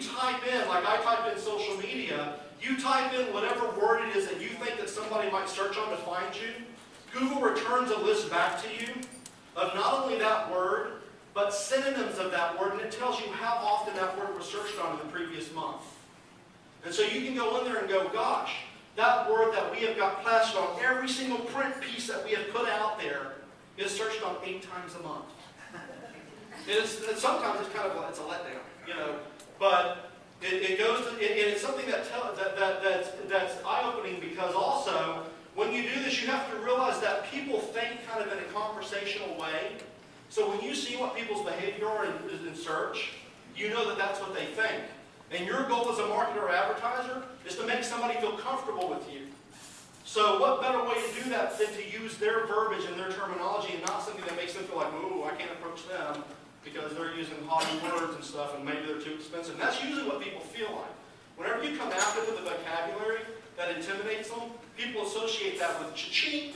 type in, like I type in social media, you type in whatever word it is that you think that somebody might search on to find you, Google returns a list back to you of not only that word, but synonyms of that word, and it tells you how often that word was searched on in the previous month. And so you can go in there and go, gosh, that word that we have got plastered on every single print piece that we have put out there is searched on 8 times a month. Sometimes it's kind of it's a letdown, you know, but it goes to, and it's something that's eye-opening, because also when you do this, you have to realize that people think kind of in a conversational way. So when you see what people's behavior are in search, you know that that's what they think. And your goal as a marketer or advertiser is to make somebody feel comfortable with you. So what better way to do that than to use their verbiage and their terminology, and not something that makes them feel like, ooh, I can't approach them because they're using haughty words and stuff and maybe they're too expensive. And that's usually what people feel like. Whenever you come after them with a vocabulary that intimidates them, people associate that with cha-ching.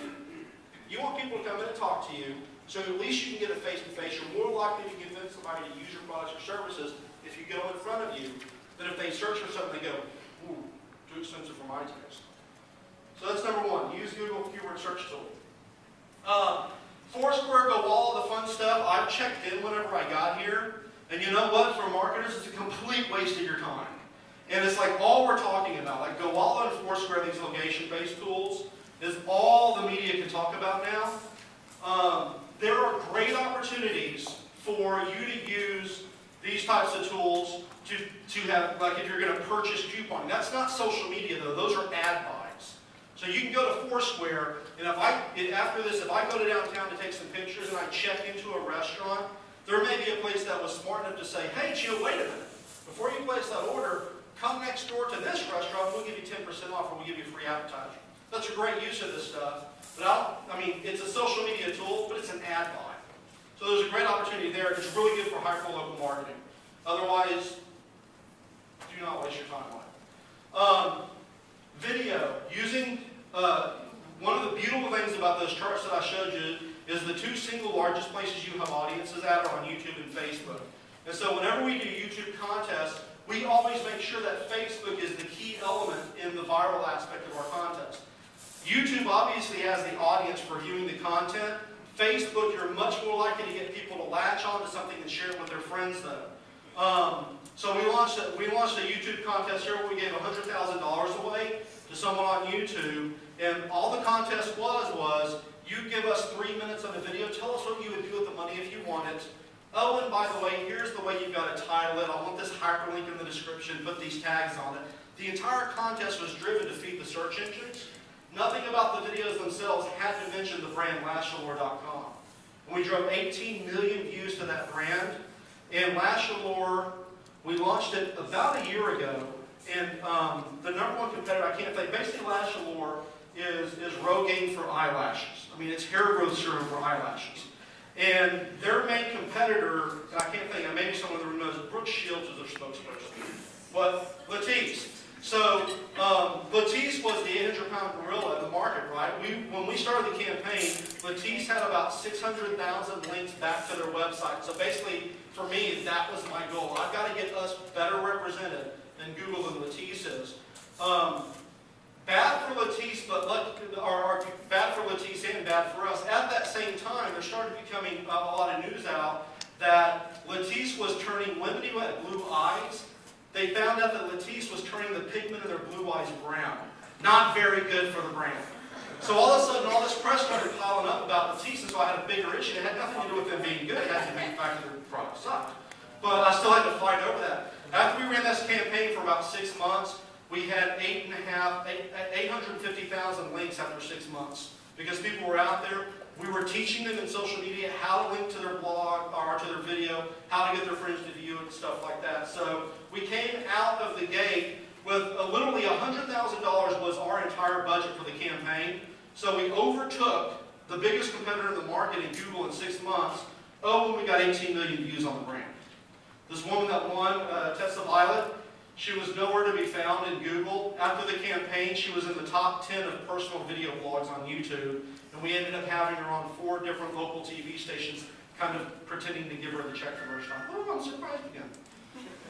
You want people to come in and talk to you, so at least you can get a face-to-face. You're more likely to convince somebody to use your products or services if you go in front of you than if they search for something and they go, ooh, too expensive for my taste. So that's number one. Use Google Keyword Search Tool. Foursquare, Go Wall, the fun stuff. I've checked in whenever I got here. And you know what? For marketers, it's a complete waste of your time. And it's like all we're talking about. Like Go Wall and Foursquare, these location-based tools, is all the media can talk about now. There are great opportunities for you to use these types of tools to have, like if you're going to purchase couponing. That's not social media though, those are ad buys. So you can go to Foursquare, and after this, if I go to downtown to take some pictures and I check into a restaurant, there may be a place that was smart enough to say, hey Jill, wait a minute. Before you place that order, come next door to this restaurant, we'll give you 10% off, or we'll give you free advertising. That's a great use of this stuff. But it's a social media tool, but it's an ad buy. So there's a great opportunity there. It's really good for hyper-local marketing. Otherwise, do not waste your time on it. Video. Using, one of the beautiful things about those charts that I showed you is the 2 single largest places you have audiences at are on YouTube and Facebook. And so whenever we do YouTube contests, we always make sure that Facebook is the key element in the viral aspect of our contest. YouTube obviously has the audience for viewing the content. Facebook, you're much more likely to get people to latch onto something and share it with their friends though. So we launched a YouTube contest here where we gave $100,000 away to someone on YouTube, and all the contest was you give us 3 minutes on the video, tell us what you would do with the money if you want it. Oh, and by the way, here's the way you've got to title it. I want this hyperlink in the description, put these tags on it. The entire contest was driven to feed the search engines. Nothing about the videos themselves had to mention the brand LashAllure.com. And we drove 18 million views to that brand. And LashAllure, we launched it about a year ago. And the number one competitor, I can't think, basically LashAllure is Rogaine for eyelashes. I mean, it's hair growth serum for eyelashes. And their main competitor, I can't think, maybe someone in the room knows, Brooke Shields is their spokesperson. But Latisse. So Latisse was the 800-pound gorilla in the market, right? When we started the campaign, Latisse had about 600,000 links back to their website. So basically, for me, that was my goal. I've got to get us better represented than Google and Latisse is. Bad for Latisse, bad for Latisse and bad for us. At that same time, there started becoming a lot of news out that Latisse was turning women who had blue eyes. They found out that Latisse was turning the pigment in their blue eyes brown. Not very good for the brand. So all of a sudden, all this press started piling up about Latisse, and so I had a bigger issue. It had nothing to do with them being good. It had to do with the fact that their product sucked. But I still had to fight over that. After we ran this campaign for about 6 months, we had 850,000 links after 6 months. Because people were out there, we were teaching them in social media how to link to their blog or to their video, how to get their friends to view it and stuff like that. So we came out of the gate with literally $100,000 was our entire budget for the campaign. So we overtook the biggest competitor in the market in Google in 6 months. Oh, and we got 18 million views on the brand. This woman that won, Tessa Violet, she was nowhere to be found in Google. After the campaign, she was in the top 10 of personal video blogs on YouTube. And we ended up having her on 4 different local TV stations, kind of pretending to give her the check from her restaurant. Oh, I'm surprised again.